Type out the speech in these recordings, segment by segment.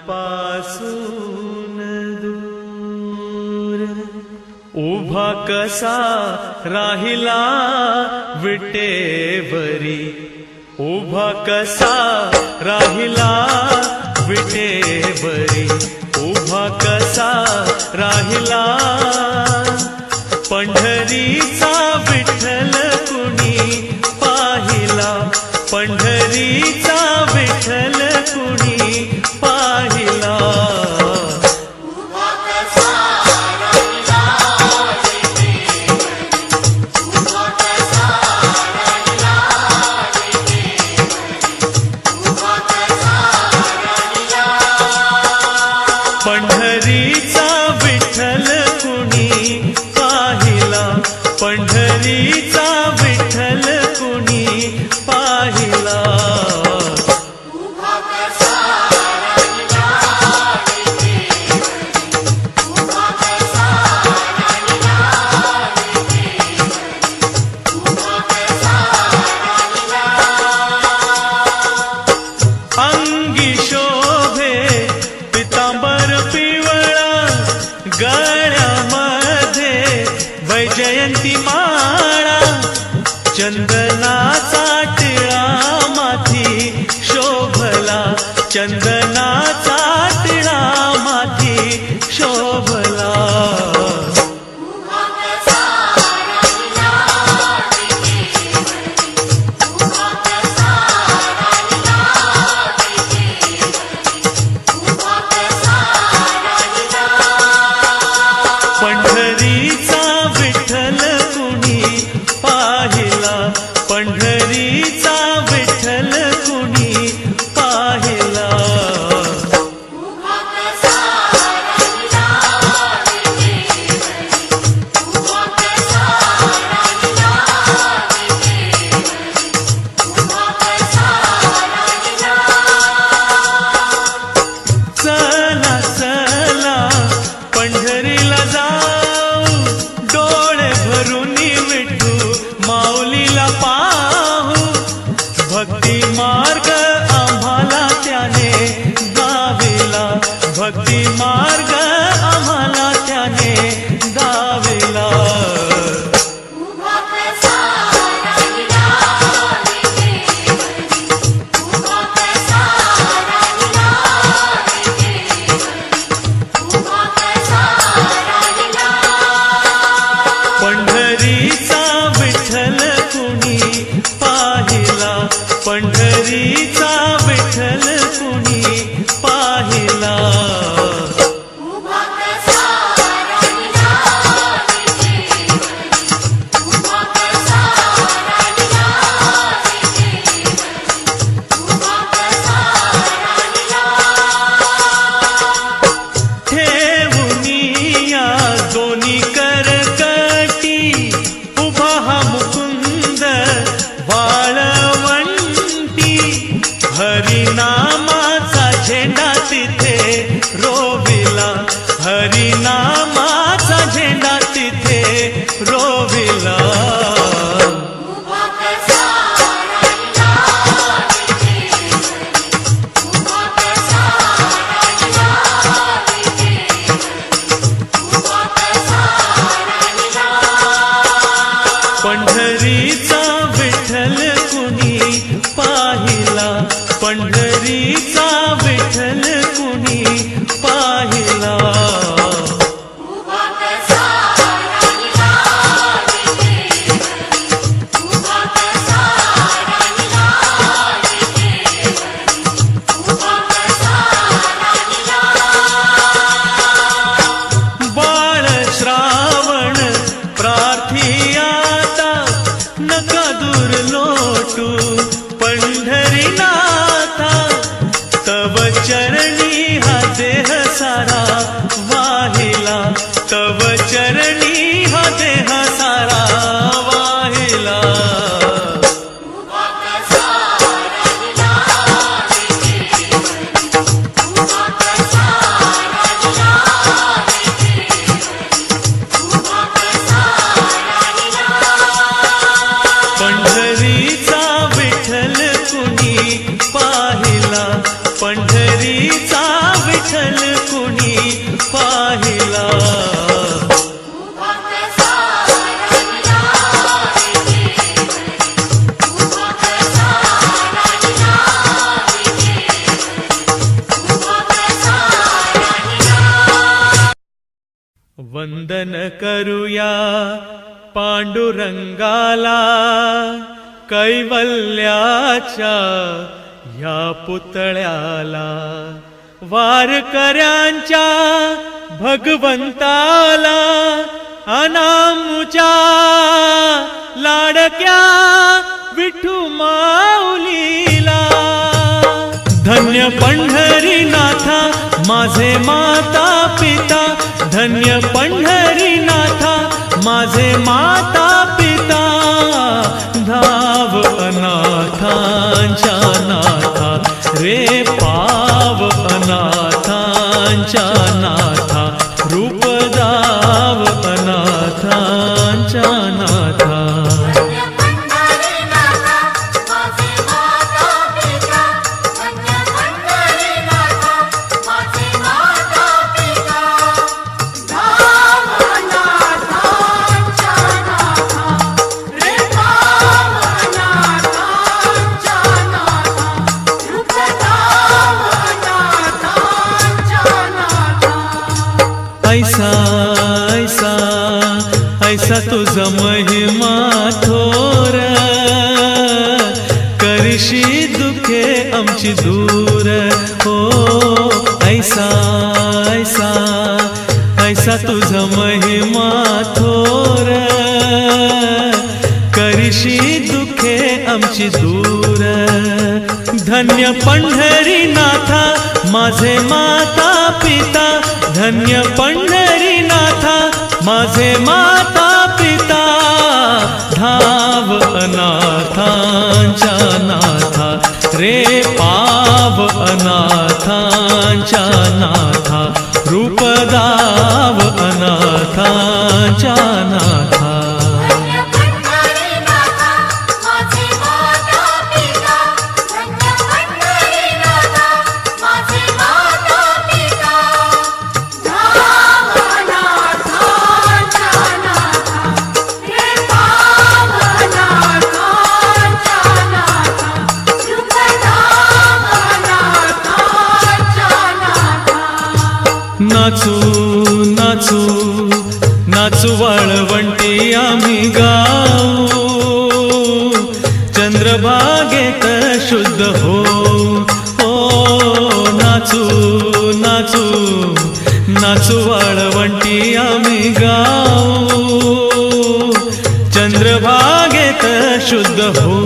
पासून दूर उभा कसा राहिला विटेवरी, उभा कसा राहिला विटेवरी, उभा कसा राहिला पंढरीचा विठ्ठल कुणी पाहिला, पंढरीचा विठ्ठल कुणी पाहिला। पंढरीचा विठ्ठल कुणी पाहिला, पंढरीचा विठ्ठल कुणी पाहिला। अंगी शोभे पितांबर पिवळा, गळ्यामध्ये वैजयंती माळा, चंदनाचा टिळा माथी शोभला, चंदनाचा टिळा माथी शोभला। पंढरीचा विठ्ठल कुणी पाहिला, पंढरीचा विठ्ठल कुणी पाहिला। चला चला पंढरीला जाऊ, डोळे भरून विठू माऊलीला पाहू, भक्ती मार्ग आम्हाला त्याने दाविला, भक्ती मार्ग आम्हाला त्याने दाविला। पंढरीचा विठ्ठल कुणी पाहिला, पंढरीचा विठ्ठल कुणी पाहिला। ठेवुनिया दोन्ही करकटी, उभा हा मुकुंद वाळवंटी, हरिनामाचा झेंडा तिथे रोविला, हरिनामाचा झेंडा तिथे रोविला। पंढरीचा विठ्ठल कुणी पाहिला, पंढरीचा विठ्ठल कुणी पाहिला। वंदन करूया पांडुरंगाला, कैवल्याच्या या पुतळ्याला, वारकऱ्यांच्या भगवंताला, अनामुच्या लाडक्या विठू माऊलीला. धन्य पंढरीनाथा माझे माता पिता, धन्य पंढरीनाथा माझे माता पिता. धाव अनाथांच्या नाथा रे पाव अनाथांच्या नाथा, रूप दाव अनाथांच्या नाथा. ऐसा ऐसा ऐसा तुझा महिमा थोर, करशी दुखे आमची दूर. हो ऐसा ऐसा ऐसा तुझा महिमा थोर, करशी दुखे आमची दूर. धन्य पंढरीनाथा माझे माता पिता, धन्य पंढरीनाथा माझे माता पिता. धाव अनाथांच्या नाथा रे पाव अनाथांच्या नाथा, रूप दाव अनाथांच्या नाथा. नाचू नाचू नाचू वाळवंटी आम्ही गाऊ, चंद्रभागेत शुद्ध हो. हो नाचू नाचू नाचू वाळवंटी आम्ही गाऊ, चंद्रभागेत शुद्ध हो.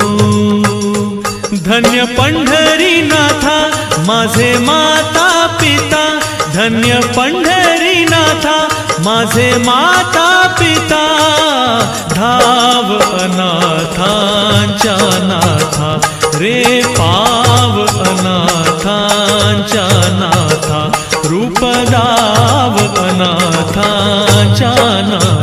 धन्य पंढरीनाथा माझे माता पिता, धन्य पंढरीनाथा माझे माता पिता. धाव अनाथांच्या नाथा रे पाव अनाथांच्या नाथा, रूप दाव अनाथांच्या नाथा.